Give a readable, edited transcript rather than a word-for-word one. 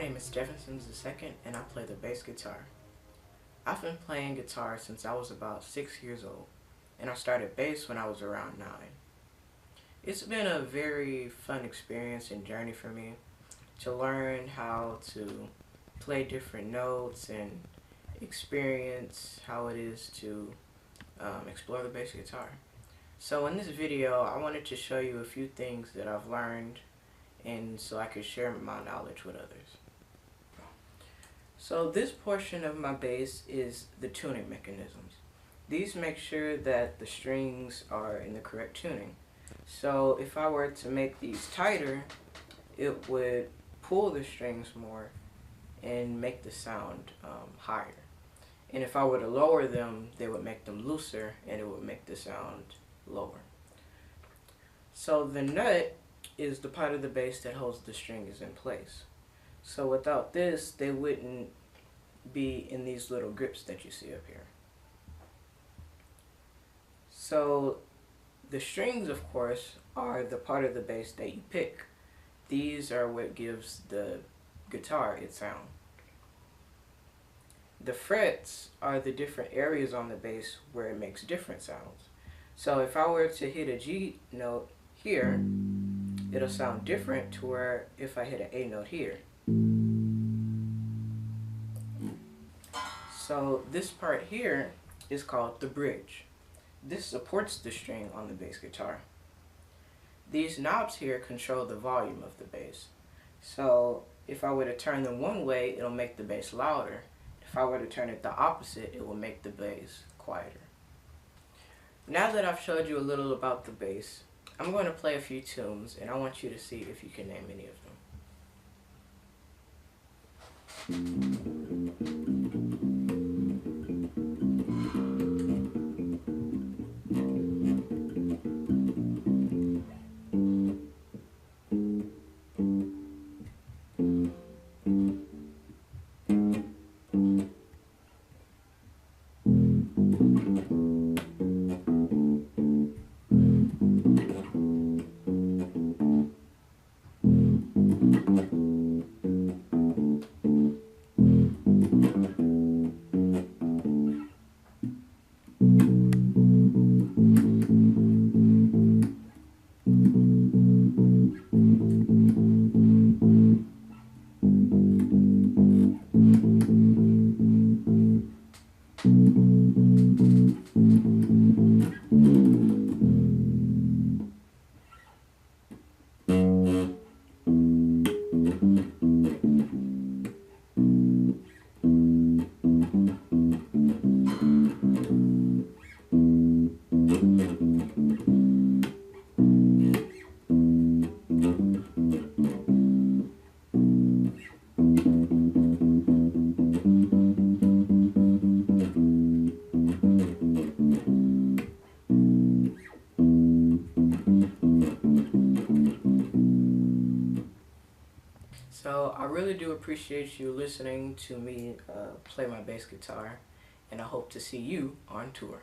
name is Stefan II, and I play the bass guitar. I've been playing guitar since I was about 6 years old, and I started bass when I was around 9. It's been a very fun experience and journey for me to learn how to play different notes and experience how it is to explore the bass guitar. So in this video, I wanted to show you a few things that I've learned and so I could share my knowledge with others. So this portion of my bass is the tuning mechanisms. These make sure that the strings are in the correct tuning. So if I were to make these tighter, it would pull the strings more and make the sound higher. And if I were to lower them, they would make them looser and it would make the sound lower. So the nut is the part of the bass that holds the strings in place. So without this, they wouldn't be in these little grips that you see up here. So the strings, of course, are the part of the bass that you pick. These are what gives the guitar its sound. The frets are the different areas on the bass where it makes different sounds. So if I were to hit a G note here, it'll sound different to where if I hit an A note here. So this part here is called the bridge. This supports the string on the bass guitar. These knobs here control the volume of the bass. So if I were to turn them one way, it'll make the bass louder. If I were to turn it the opposite, it will make the bass quieter. Now that I've showed you a little about the bass, I'm going to play a few tunes and I want you to see if you can name any of them. So I really do appreciate you listening to me play my bass guitar, and I hope to see you on tour.